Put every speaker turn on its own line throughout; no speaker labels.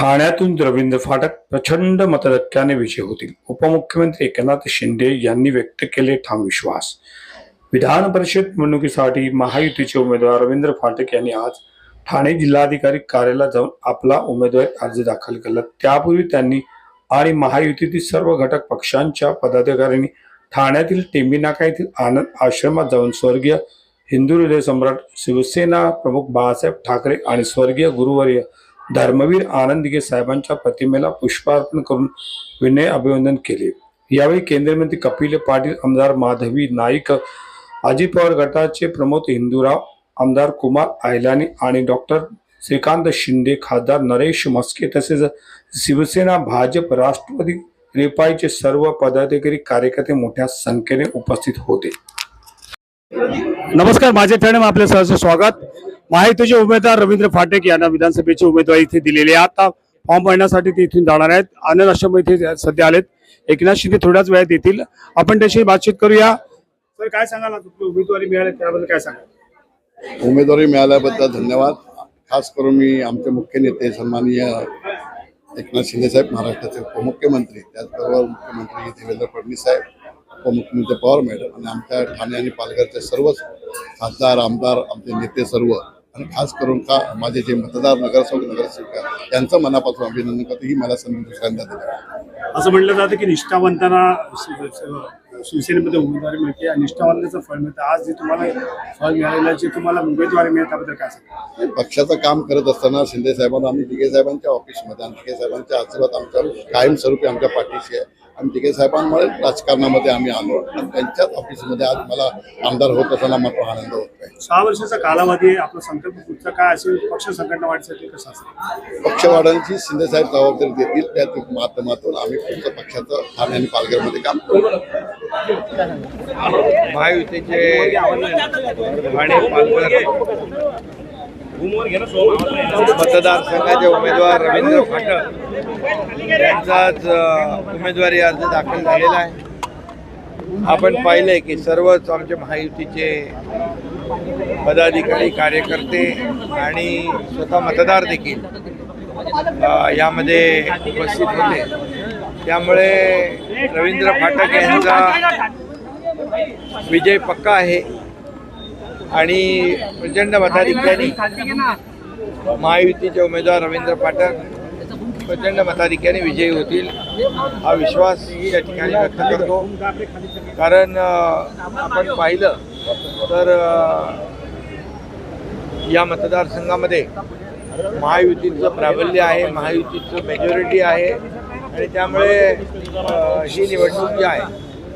ठाण्यातून रवींद्र फाटक प्रचंड मतधक्क्याने विजयी होतील. उपमुख्यमंत्री एकनाथ शिंदे यांनी व्यक्त केले ठाम विश्वास. विधान परिषद निवडणुकीसाठी महायुतीचे उमेदवार रवींद्र फाटक यांनी आज ठाणे जिल्हाधिकारी कार्यालयात जाऊन आपला उमेदवारी अर्ज दाखल केला. त्यापूर्वी त्यांनी आणि महायुतीतील सर्व घटक पक्षांच्या पदाधिकाऱ्यांनी ठाण्यातील टेंबी नाका येथील आनंद आश्रमात जाऊन स्वर्गीय हिंदू हृदय सम्राट शिवसेना प्रमुख बाळासाहेब ठाकरे आणि स्वर्गीय गुरुवर्य धर्मवीर आनंद दिघे साहेबांच्या प्रतिमेला पुष्पार्पण करून विनय अभिवादन केले. यावेळी केंद्रीय मंत्री कपिल पाटील, आमदार माधवी नाईक, अजित पवार गटाचे प्रमोद हिंदूराव, आमदार कुमार आयलानी आणि डॉक्टर श्रीकांत शिंदे, खासदार नरेश म्हस्के तसेच शिवसेना, भाजप, राष्ट्रवादी, रिपाईचे सर्व पदाधिकारी कार्यकर्ते मोठ्या संख्येने उपस्थित होते.
नमस्कार, माझे ठाणे में आपले सहर्ष स्वागत. महायुतीचे उमेदवार रवींद्र फाटक यांना विधानसभेची उमेदवारी इथे दिलेली आहे. आता फॉर्म भरण्यासाठी ते इथून जाणार आहेत. आनंद आश्रम इथे सध्या आलेत. एकनाथ शिंदे थोड्याच वेळात येतील. आपण त्याशी बातचीत करूया. सर, काय सांगाल, तुमची उमेदवारी मिळाली त्याबद्दल काय सांगाल?
उमेदवारी मिळाल्याबद्दल धन्यवाद. खास करून मी आमचे मुख्य नेते सन्माननीय एकनाथ शिंदे साहेब, महाराष्ट्राचे उपमुख्यमंत्री, त्याचबरोबर मुख्यमंत्री देवेंद्र फडणवीस साहेब, उपमुख्यमंत्री पवार मॅडम आणि आमच्या ठाणे आणि पालघरचे सर्वच खासदार, आमदार, आमचे नेते सर्व, आणि खास करून माझे जे मतदार नगरसेवक, नगरसेविका यांचं मनापासून अभिनंदन करतो. ही मला संधी दुसऱ्यांदा दिली.
असं म्हटलं जातं की निष्ठावंतांना शिवसेनेमध्ये उमेदवारी मिळते आणि निष्ठावंताचं फळ मिळतं. आज जे तुम्हाला फळ मिळालेलं, जे तुम्हाला उमेदवारी मिळते त्याबद्दल काय सांगा?
पक्षाचं काम करत असताना शिंदे साहेबांना आम्ही दिघे साहेबांच्या ऑफिसमध्ये आणि दिघे साहेबांच्या आशीर्वाद आमच्या कायमस्वरूपी आमच्या पाठीशी आहे. आणि दिघे साहेबांमुळे राजकारणामध्ये आम्ही आलो आणि त्यांच्याच ऑफिसमध्ये आज मला आमदार होत असताना मला आनंद होत आहे.
6 वर्षाचा कालावधी आहे. आपला संकल्प पुढचा काय असेल? पक्ष संघटना वाढीसाठी कसं असेल?
पक्षवाढांची शिंदे साहेब जबाबदारी देतील. त्या माध्यमातून आम्ही पुढचं पक्षाचं ठाणे आणि पालघरमध्ये काम करू.
महायुतीचे ठाणे पालघर मतदारसंघाचे उमेदवार रवींद्र फाटक यांचाच उमेदवारी अर्ज दाखल झालेला आहे. आपण पाहिलंय की सर्वच आमचे महायुतीचे पदाधिकारी, कार्यकर्ते आणि स्वतः मतदार देखील यामध्ये उपस्थित होते. त्यामुळे रवींद्र फाटक यांचा विजय पक्का आहे आणि प्रचंड मताधिक्याने महायुतीचे उमेदवार रवींद्र फाटक प्रचंड मताधिक्याने विजयी होतील हा विश्वास या ठिकाणी व्यक्त करतो. कारण आपण पाहिलं तर या मतदारसंघामध्ये महायुतीचं प्राबल्य आहे, महायुतीचं मेजॉरिटी आहे आणि त्यामुळे ही निवडणूक जी आहे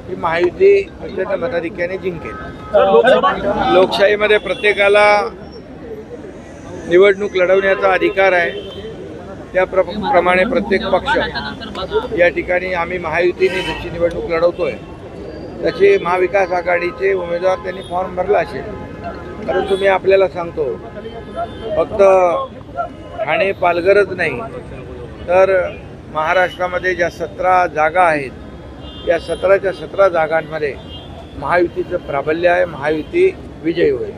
ही महायुती प्रचंड मताधिक्याने जिंकेल. लोकशाहीमध्ये प्रत्येकाला निवडणूक लढवण्याचा अधिकार आहे. त्याप्रमाणे प्रत्येक पक्ष या ठिकाणी आम्ही महायुतीने जशी निवडणूक लढवतोय तसे महाविकास आघाडीचे उमेदवार त्यांनी फॉर्म भरला असेल. परंतु मी आपल्याला सांगतो, फक्त ठाणे पालघरच नाही तर महाराष्ट्रामध्ये ज्या 17 जागा आहेत या 17च्या 17 जागांमध्ये महायुतीचं प्राबल्य आहे. महायुती विजयी होईल.